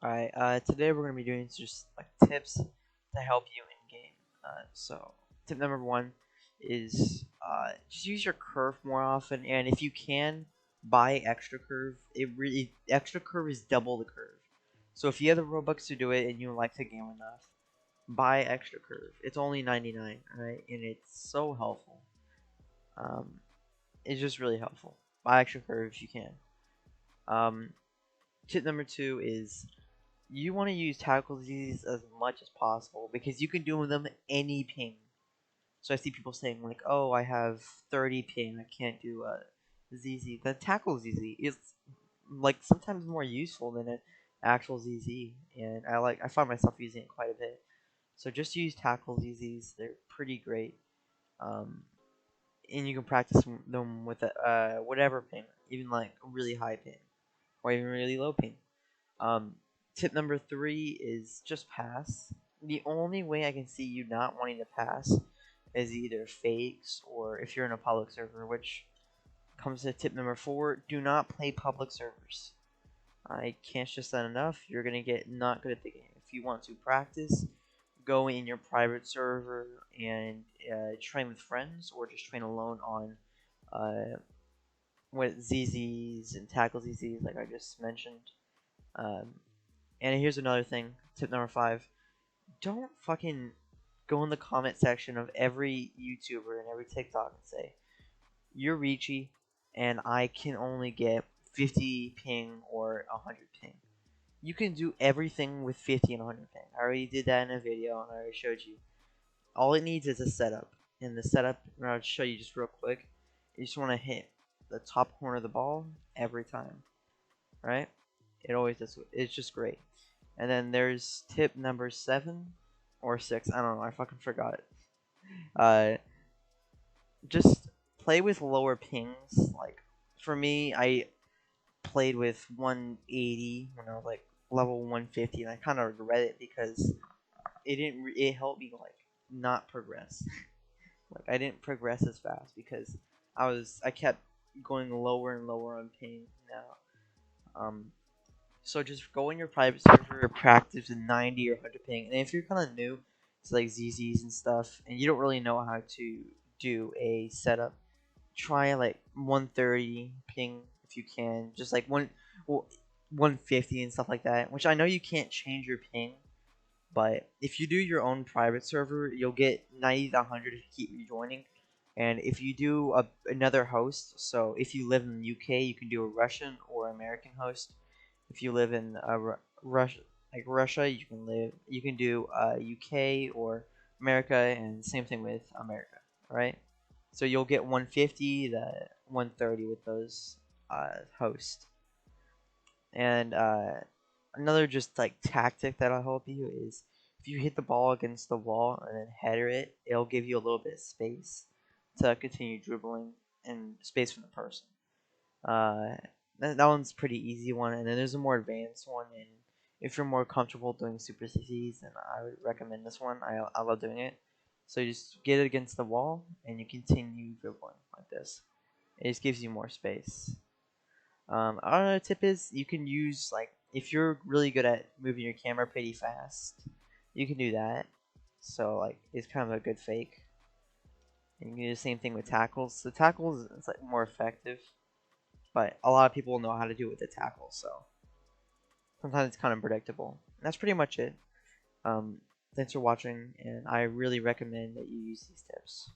Alright, today we're going to be doing just like tips to help you in game. So, tip number one is just use your curve more often, and if you can, buy extra curve. Extra curve is double the curve. So if you have the Robux to do it and you like the game enough, buy extra curve. It's only 99, right? And it's so helpful. Um, it's just really helpful. Buy extra curve if you can. Um, tip number two is you want to use tactical disease as much as possible because you can do them any ping. So I see people saying like, "Oh, I have 30 ping, I can't do ZZ." The tackle ZZ is like sometimes more useful than an actual ZZ, and I find myself using it quite a bit. So just use tackle ZZs; they're pretty great, um, and you can practice them with whatever ping, even like really high ping or even really low ping. Um, tip number three is just pass. The only way I can see you not wanting to pass is either fakes or if you're in a public server, which comes to tip number four, do not play public servers. I can't stress that enough. You're going to get not good at the game. If you want to practice, go in your private server and train with friends or just train alone on with ZZs and tackle ZZs like I just mentioned. Um, And here's another thing, tip number five. Don't fucking go in the comment section of every YouTuber and every TikTok and say, "You're Reachy, and I can only get 50 ping or 100 ping." You can do everything with 50 and 100 ping. I already did that in a video and I already showed you. All it needs is a setup. And the setup, and I'll show you just real quick. You just want to hit the top corner of the ball every time, right? It always does. It's just great. And then there's tip number 7 or 6. I don't know. I fucking forgot. Uh, just play with lower pings. Like for me, I played with 180 when I was like level 150, and I kind of regret it because it didn't. It helped me like not progress. Like I didn't progress as fast because I kept going lower and lower on ping now. So just go in your private server, practice with 90 or 100 ping, and if you're kind of new to like ZZs and stuff, and you don't really know how to do a setup, try like 130 ping if you can, just like 150 and stuff like that. Which I know you can't change your ping, but if you do your own private server, you'll get 90 to 100 if you keep rejoining. And if you do another host, so if you live in the UK, you can do a Russian or American host. If you live in Russia, you can do UK or America, and same thing with America, right? So you'll get 150 to 130 with those hosts. And another just like tactic that'll help you is if you hit the ball against the wall and then header it, it'll give you a little bit of space to continue dribbling and space from the person. Uh, that one's pretty easy one, and then there's a more advanced one. And if you're more comfortable doing super CCs, then I would recommend this one. I love doing it. So you just get it against the wall, and you continue dribbling like this. It just gives you more space. Another tip is you can use like if you're really good at moving your camera pretty fast, you can do that. So like it's kind of a good fake. And you can do the same thing with tackles. The tackles is like more effective, but a lot of people know how to do it with the tackle, so sometimes it's kind of predictable. And that's pretty much it. Thanks for watching, and I really recommend that you use these tips.